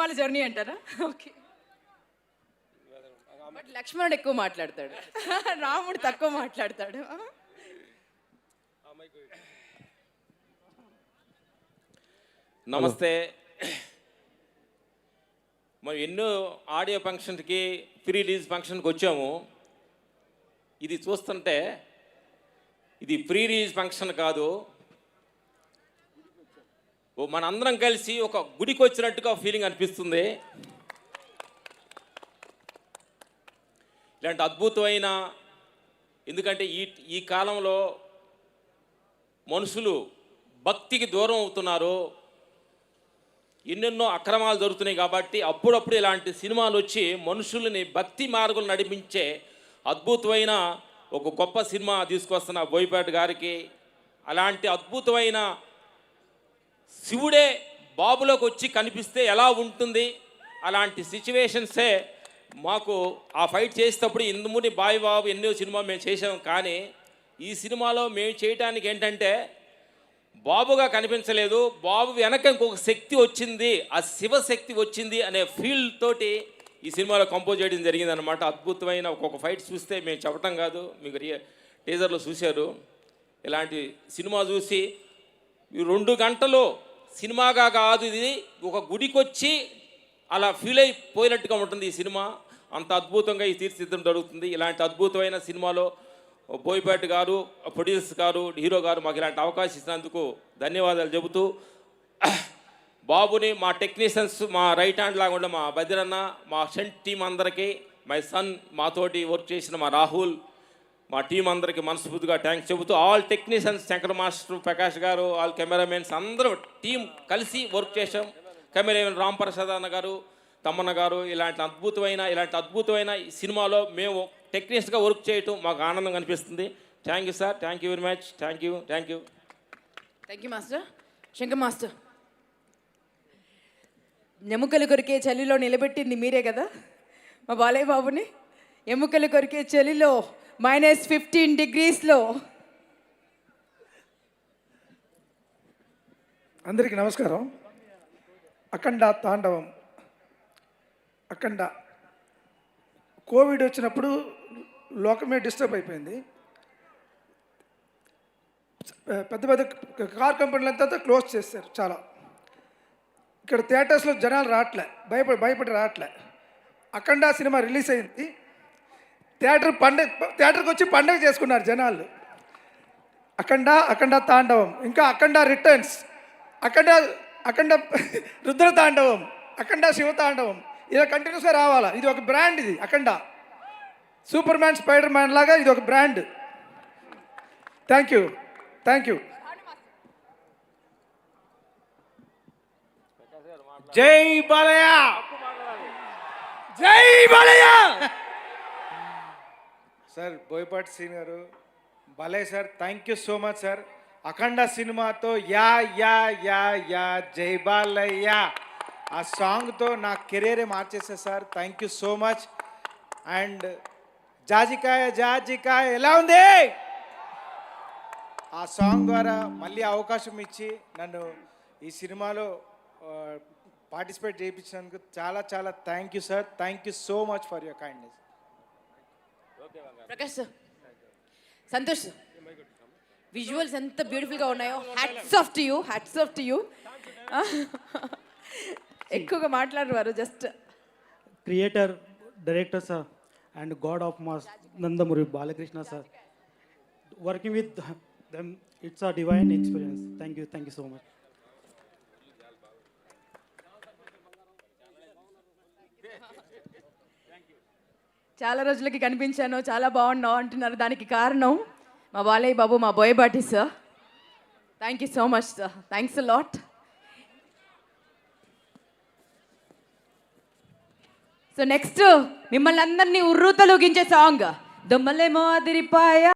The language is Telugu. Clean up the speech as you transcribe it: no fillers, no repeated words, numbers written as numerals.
సినిమాల జర్నీ అంటారా? ఓకే. బట్ లక్ష్మణుడు ఎక్కువ మాట్లాడతాడు, రాముడు తక్కువ మాట్లాడతాడు. నమస్తే. మనం ఎన్నో ఆడియో ఫంక్షన్కి ప్రీ రిలీజ్ ఫంక్షన్కి వచ్చాము. ఇది చూస్తుంటే ఇది ప్రీ రిలీజ్ ఫంక్షన్ కాదు, మనందరం కలిసి ఒక గుడికి వచ్చినట్టుగా ఫీలింగ్ అనిపిస్తుంది. ఇలాంటి అద్భుతమైన, ఎందుకంటే ఈ కాలంలో మనుషులు భక్తికి దూరం అవుతున్నారు, ఎన్నెన్నో అక్రమాలు జరుగుతున్నాయి. కాబట్టి అప్పుడప్పుడు ఇలాంటి సినిమాలు వచ్చి మనుషుల్ని భక్తి మార్గం నడిపించే అద్భుతమైన ఒక గొప్ప సినిమా తీసుకొస్తున్న బోయపాటి గారికి, అలాంటి అద్భుతమైన శివుడే బాబులోకి వచ్చి కనిపిస్తే ఎలా ఉంటుంది, అలాంటి సిచ్యువేషన్సే మాకు ఆ ఫైట్ చేసేటప్పుడు ఇందుముని బాబు ఎన్నో సినిమా మేము చేసాం. కానీ ఈ సినిమాలో మేము చేయడానికి ఏంటంటే బాబుగా కనిపించలేదు, బాబు వెనక ఇంకొక శక్తి వచ్చింది, ఆ శివశక్తి వచ్చింది అనే ఫీల్ తోటి ఈ సినిమాలో కంపోజ్ చేయడం జరిగిందనమాట. అద్భుతమైన ఒక్కొక్క ఫైట్ చూస్తే మేము చెప్పటం కాదు, మీకు టీజర్లో చూశారు. ఇలాంటి సినిమా చూసి 2 గంటలు సినిమాగా కాదు, ఇది ఒక గుడికి వచ్చి అలా ఫీల్ అయిపోయినట్టుగా ఉంటుంది ఈ సినిమా. అంత అద్భుతంగా ఈ తీర్చిదిద్దడం జరుగుతుంది. ఇలాంటి అద్భుతమైన సినిమాలో బోయపాటి గారు, ప్రొడ్యూసర్ గారు, హీరో గారు మాకు ఇలాంటి అవకాశం ఇచ్చినందుకు ధన్యవాదాలు చెబుతూ, బాబుని మా టెక్నీషియన్స్, మా రైట్ హ్యాండ్ లాగా ఉండే మా బద్రన్న, మా సెంట్ టీం అందరికీ, మై సన్, మాతోటి వర్క్ చేసిన మా రాహుల్, మా టీం అందరికీ మనస్ఫూర్తిగా థ్యాంక్స్ చెబుతూ, all technicians, Shankar master, Prakash గారు, ఆల్ కెమెరామెన్స్ అందరూ టీం కలిసి వర్క్ చేసాం. కెమెరామెన్ రామ్ ప్రసాద్ అన్న గారు, తమ్మన్న గారు, ఇలాంటి అద్భుతమైన ఈ సినిమాలో మేము టెక్నీషియన్స్గా వర్క్ చేయటం మాకు ఆనందంగా అనిపిస్తుంది. Thank you sir, thank you very much, thank you. Thank you master. Shankar master, ఎముకలు కొరికే చలిలో నిలబెట్టింది మీరే కదా మా బాలయ్య బాబుని. ఎముకలు కొరికే చలిలో -15 degreesలో. అందరికీ నమస్కారం. అఖండ తాండవం, అఖండ కోవిడ్ వచ్చినప్పుడు లోకమే డిస్టర్బ్ అయిపోయింది. పెద్ద పెద్ద కార్ కంపెనీలంతా క్లోజ్ చేశారు చాలా. ఇక్కడ థియేటర్స్లో జనాలు రావట్లే, భయపడి రావట్లే. అఖండ సినిమా రిలీజ్ అయింది, థియేటర్కి వచ్చి పండగ చేసుకున్నారు జనాలు. అఖండ తాండవం, ఇంకా అఖండ రిటర్న్స్, అఖండ రుద్ర తాండవం, అఖండ శివ తాండవం, ఇలా కంటిన్యూస్గా రావాలా. ఇది ఒక బ్రాండ్, ఇది అఖండ. సూపర్ మ్యాన్, స్పైడర్ మ్యాన్ లాగా ఇది ఒక బ్రాండ్. Thank you. జై బాలయ్య, జై బాలయ్య. సార్ బోయపాటి శ్రీని గారు, Balayya sir, thank you so much sir. Akhanda సినిమాతో యా యా యా యా జై బాలయ్య ఆ సాంగ్తో నా కెరీరే మార్చేసారు sir. Thank you so much. And జాజికాయ ఎలా ఉంది, ఆ సాంగ్ ద్వారా మళ్ళీ అవకాశం ఇచ్చి నన్ను ఈ సినిమాలో పార్టిసిపేట్ చేయించినందుకు చాలా చాలా thank you sir. Thank you so much for your kindness. Prakash sir, Santosh, visuals ఎంత బ్యూటిఫుల్గా ఉన్నాయో. Hats off to you. ఎక్కువగా మాట్లాడేవారు, just creator, director sir and God of mass Nandamuri Balakrishna sir. Working with them it's a divine experience. Thank you so much. చాలా రోజులకి కనిపించాను, చాలా బాగున్నావు అంటున్నారు. దానికి కారణం మా బాలయ్య బాబు, మా Boyapati sir. Thank you so much sir, thanks a lot. So next మిమ్మల్ని అందరినీ ఉర్రూతలూగించే సాంగ్ దొమ్మలేమో అదిరిపాయ.